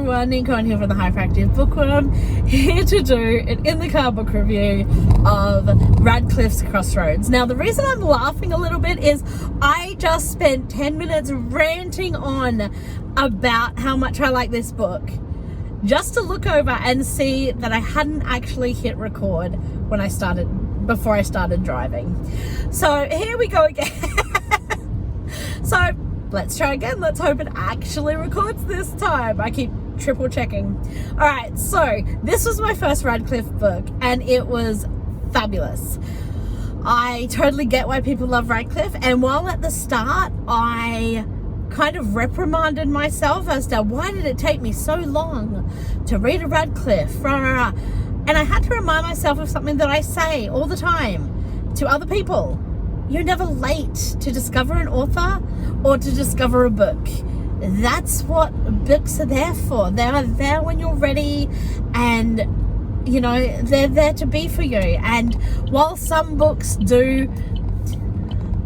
everyone, Neen here from the Hyperactive Bookworm, here to do an in the car book review of Radclyffe's Crossroads. Now the reason I'm laughing a little bit is I just spent 10 minutes ranting on about how much I like this book, just to look over and see that I hadn't actually hit record before I started driving. So here we go again. So let's try again. Let's hope it actually records this time. I keep triple checking. All right, so this was my first Radclyffe book and it was fabulous. I totally get why people love Radclyffe, and while at the start I kind of reprimanded myself as to why did it take me so long to read a Radclyffe, and I had to remind myself of something that I say all the time to other people. You're never late to discover an author or to discover a book. That's what books are there for. They are there when you're ready, and you know, they're there to be for you. And while some books do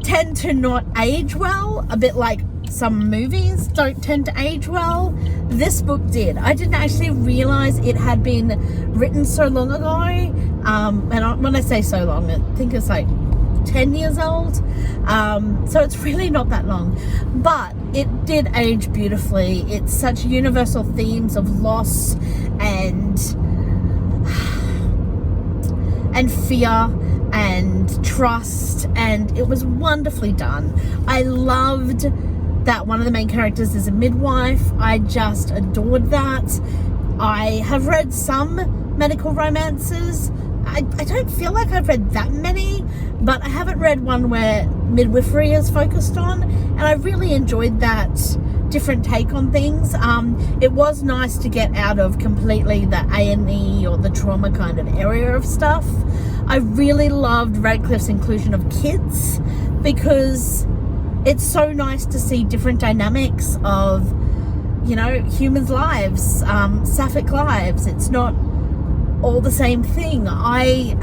tend to not age well, a bit like some movies don't tend to age well, this book did. I didn't actually realize it had been written so long ago, and when I say so long, I think it's like 10 years old, so it's really not that long, but it did age beautifully. It's such universal themes of loss and fear and trust, and it was wonderfully done. I loved that one of the main characters is a midwife. I just adored that. I have read some medical romances. I don't feel like I've read that many, but I haven't read one where midwifery is focused on, and I really enjoyed that different take on things. It was nice to get out of completely the A&E or the trauma kind of area of stuff. I really loved Radclyffe's inclusion of kids, because it's so nice to see different dynamics of, you know, humans' lives, Sapphic lives. It's not all the same thing. I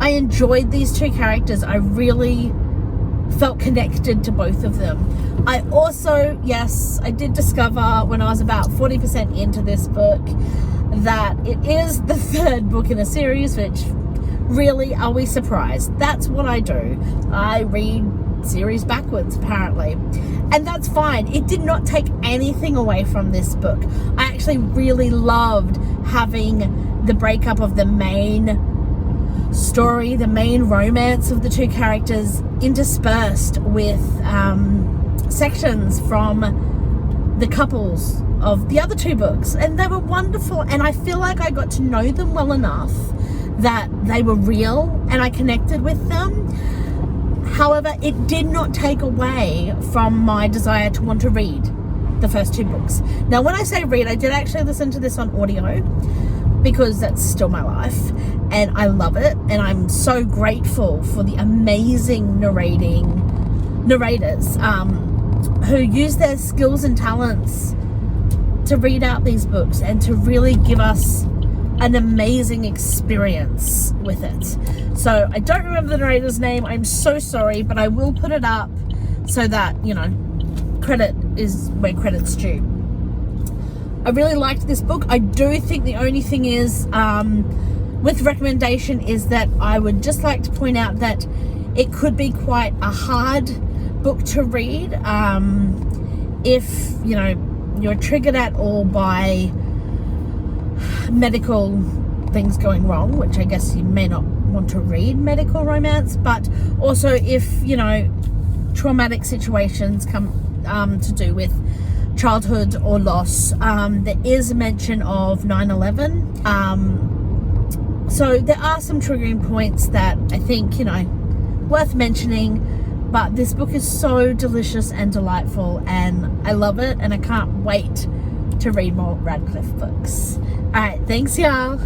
enjoyed these two characters. I really felt connected to both of them. I also, yes, I did discover when I was about 40% into this book that it is the third book in a series, which really, are we surprised? That's what I do. I read series backwards, apparently, and that's fine. It did not take anything away from this book. I actually really loved having the breakup of the main story, the main romance of the two characters, interspersed with sections from the couples of the other two books, and they were wonderful, and I feel like I got to know them well enough that they were real and I connected with them. However, it did not take away from my desire to want to read the first two books. Now, when I say read, I did actually listen to this on audio, because that's still my life and I love it, and I'm so grateful for the amazing narrators who use their skills and talents to read out these books and to really give us an amazing experience with it. So I don't remember the narrator's name, I'm so sorry, but I will put it up so that, you know, credit is where credit's due. I really liked this book. I do think the only thing is, with recommendation, is that I would just like to point out that it could be quite a hard book to read if, you know, you're triggered at all by medical things going wrong, which I guess you may not want to read medical romance, but also if, you know, traumatic situations come to do with childhood or loss. There is a mention of 9/11, so there are some triggering points that I think, you know, worth mentioning, but this book is so delicious and delightful and I love it, and I can't wait to read more Radclyffe books. All right, thanks y'all.